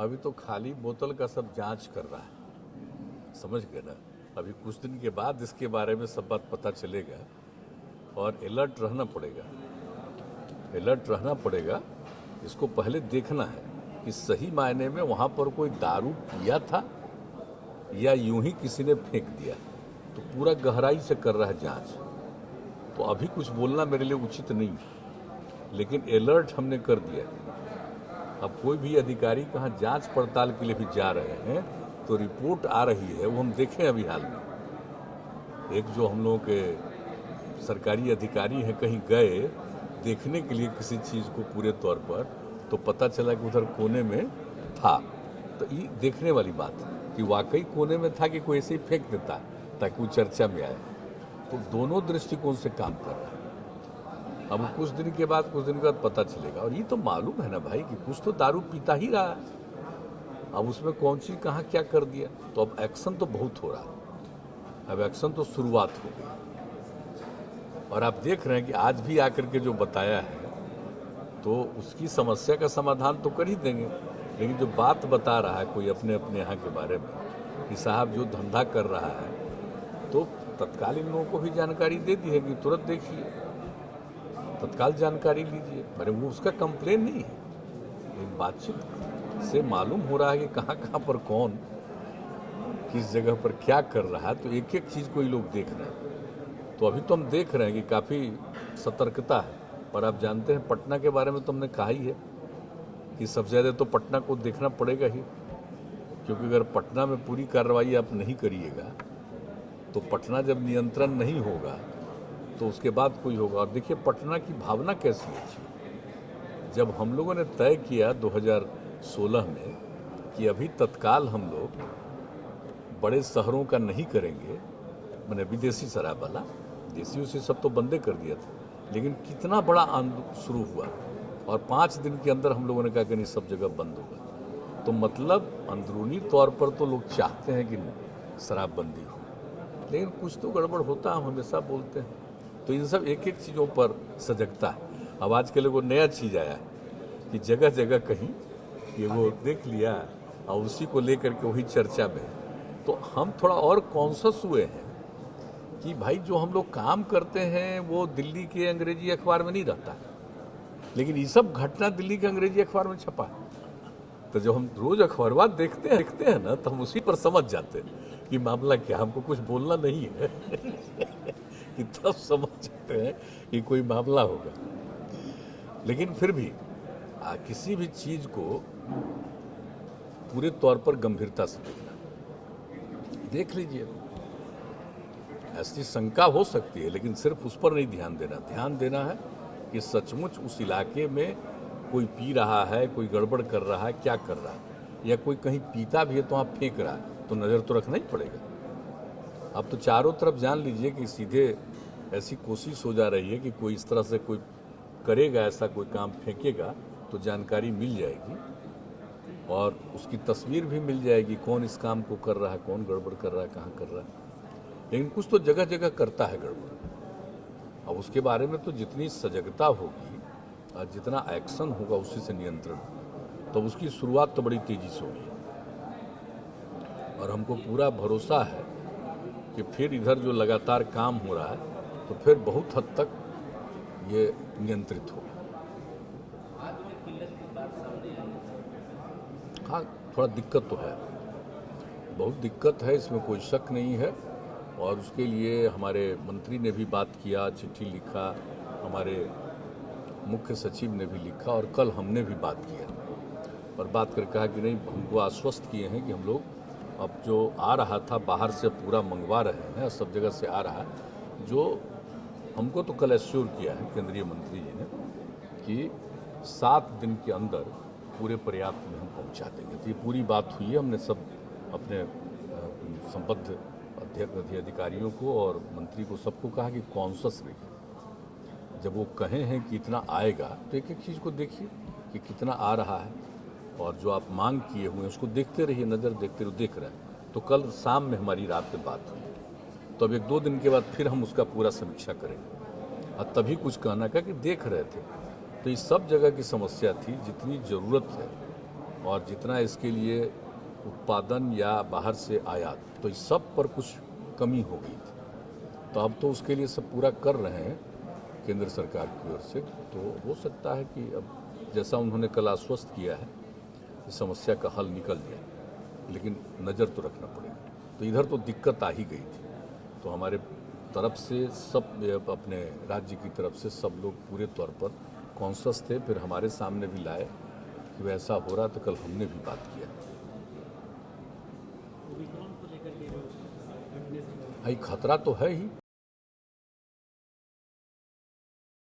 अभी तो खाली बोतल का सब जांच कर रहा है, समझ गए ना। अभी कुछ दिन के बाद इसके बारे में सब बात पता चलेगा और अलर्ट रहना पड़ेगा, अलर्ट रहना पड़ेगा। इसको पहले देखना है कि सही मायने में वहाँ पर कोई दारू पिया था या यूं ही किसी ने फेंक दिया। तो पूरा गहराई से कर रहा है जांच। तो अभी कुछ बोलना मेरे लिए उचित नहीं, लेकिन अलर्ट हमने कर दिया। अब कोई भी अधिकारी कहाँ जांच पड़ताल के लिए भी जा रहे हैं तो रिपोर्ट आ रही है, वो हम देखें। अभी हाल में एक जो हम लोगों के सरकारी अधिकारी हैं कहीं गए देखने के लिए किसी चीज़ को पूरे तौर पर, तो पता चला कि उधर कोने में था। तो ये देखने वाली बात है कि वाकई कोने में था कि कोई ऐसे ही फेंक देता ताकि वो चर्चा में आए। तो दोनों दृष्टिकोण से काम कर रहा है। अब कुछ दिन के बाद पता चलेगा। और ये तो मालूम है ना भाई कि कुछ तो दारू पीता ही रहा है। अब उसमें कौन सी कहाँ क्या कर दिया। तो अब एक्शन तो बहुत हो रहा है, अब एक्शन तो शुरुआत हो गई। और आप देख रहे हैं कि आज भी आकर के जो बताया है तो उसकी समस्या का समाधान तो कर ही देंगे, लेकिन जो बात बता रहा है कोई अपने अपने यहाँ के बारे में कि साहब जो धंधा कर रहा है, तो तत्काल इन लोगों को भी जानकारी दे दी है कि तुरंत देखिए, तत्काल जानकारी लीजिए। अरे वो उसका कंप्लेन नहीं है, लेकिन बातचीत से मालूम हो रहा है कि कहाँ कहाँ पर कौन किस जगह पर क्या कर रहा है। तो एक एक चीज़ को ये लोग देख रहे हैं। तो अभी तो हम देख रहे हैं कि काफ़ी सतर्कता है। और आप जानते हैं पटना के बारे में तो हमने कहा ही है कि सबसे ज़्यादा तो पटना को देखना पड़ेगा ही, क्योंकि अगर पटना में पूरी कार्रवाई आप नहीं करिएगा तो पटना जब नियंत्रण नहीं होगा तो उसके बाद कोई होगा। और देखिए पटना की भावना कैसी है। जब हम लोगों ने तय किया 2016 में कि अभी तत्काल हम लोग बड़े शहरों का नहीं करेंगे, मैंने विदेशी शराब वाला, देसी उसी सब तो बंदे कर दिया था, लेकिन कितना बड़ा आंदोलन शुरू हुआ और 5 दिन के अंदर हम लोगों ने कहा कि नहीं सब जगह बंद होगा। तो मतलब अंदरूनी तौर पर तो लोग चाहते हैं कि शराबबंदी हो, लेकिन कुछ तो गड़बड़ होता है, हम हमेशा बोलते हैं। तो इन सब एक एक चीज़ों पर सजगता है। अब आज के लोगों को नया चीज़ आया है कि जगह जगह कहीं कि वो देख लिया और उसी को लेकर के वही चर्चा में। तो हम थोड़ा और कॉन्शस हुए हैं कि भाई जो हम लोग काम करते हैं वो दिल्ली के अंग्रेजी अखबार में नहीं रहता, लेकिन ये सब घटना दिल्ली के अंग्रेजी अखबार में छपा है। तो जब हम रोज अखबार देखते हैं ना, तो हम उसी पर समझ जाते हैं कि मामला क्या, हमको कुछ बोलना नहीं है कि तब समझ जाते हैं कि कोई मामला होगा। लेकिन फिर भी किसी भी चीज को पूरे तौर पर गंभीरता से देखना। देख लीजिए, ऐसी शंका हो सकती है, लेकिन सिर्फ उस पर नहीं ध्यान देना है कि सचमुच उस इलाके में कोई पी रहा है, कोई गड़बड़ कर रहा है, क्या कर रहा है, या कोई कहीं पीता भी है तो वहाँ फेंक रहा है, तो नज़र तो रखना ही पड़ेगा। अब तो चारों तरफ जान लीजिए कि सीधे ऐसी कोशिश हो जा रही है कि कोई इस तरह से कोई करेगा, ऐसा कोई काम फेंकेगा तो जानकारी मिल जाएगी और उसकी तस्वीर भी मिल जाएगी, कौन इस काम को कर रहा है, कौन गड़बड़ कर रहा है, कहाँ कर रहा है। लेकिन कुछ तो जगह जगह करता है गड़बड़। अब उसके बारे में तो जितनी सजगता होगी और जितना एक्शन होगा उसी से नियंत्रण, तो उसकी शुरुआत तो बड़ी तेजी से होगी। और हमको पूरा भरोसा है कि फिर इधर जो लगातार काम हो रहा है तो फिर बहुत हद तक ये नियंत्रित होगा। हाँ, थोड़ा दिक्कत तो है, बहुत दिक्कत है, इसमें कोई शक नहीं है। और उसके लिए हमारे मंत्री ने भी बात किया, चिट्ठी लिखा, हमारे मुख्य सचिव ने भी लिखा और कल हमने भी बात किया और बात कर कहा कि नहीं, हमको आश्वस्त किए हैं कि हम लोग अब जो आ रहा था बाहर से पूरा मंगवा रहे हैं, सब जगह से आ रहा है। जो हमको तो कल एश्योर किया है केंद्रीय मंत्री जी ने कि 7 दिन के अंदर पूरे पर्याप्त में हम पहुंचा देंगे। तो ये पूरी बात हुई है। हमने सब अपने संबद्ध अधिकारियों को और मंत्री को सबको कहा कि कॉन्शस रहिए। जब वो कहे हैं कि इतना आएगा तो एक एक चीज़ को देखिए कि कितना आ रहा है, और जो आप मांग किए हुए हैं उसको देखते रहिए, नज़र देखते रहिए, देख रहे हैं। तो कल शाम में हमारी रात में बात हुई, तो अब 1-2 दिन के बाद फिर हम उसका पूरा समीक्षा करेंगे। और तभी कुछ कहना का कि देख रहे थे। तो इस सब जगह की समस्या थी, जितनी ज़रूरत है और जितना इसके लिए उत्पादन या बाहर से आयात, तो इस सब पर कुछ कमी हो गई थी। तो अब तो उसके लिए सब पूरा कर रहे हैं केंद्र सरकार की ओर से। तो हो सकता है कि अब जैसा उन्होंने कल आश्वस्त किया है, इस समस्या का हल निकल जाए, लेकिन नज़र तो रखना पड़ेगा। तो इधर तो दिक्कत आ ही गई थी, तो हमारे तरफ से सब, अपने राज्य की तरफ से सब लोग पूरे तौर पर कॉन्शस थे। फिर हमारे सामने भी लाए कि वैसा हो रहा, तो कल हमने भी बात किया। भाई खतरा तो है ही,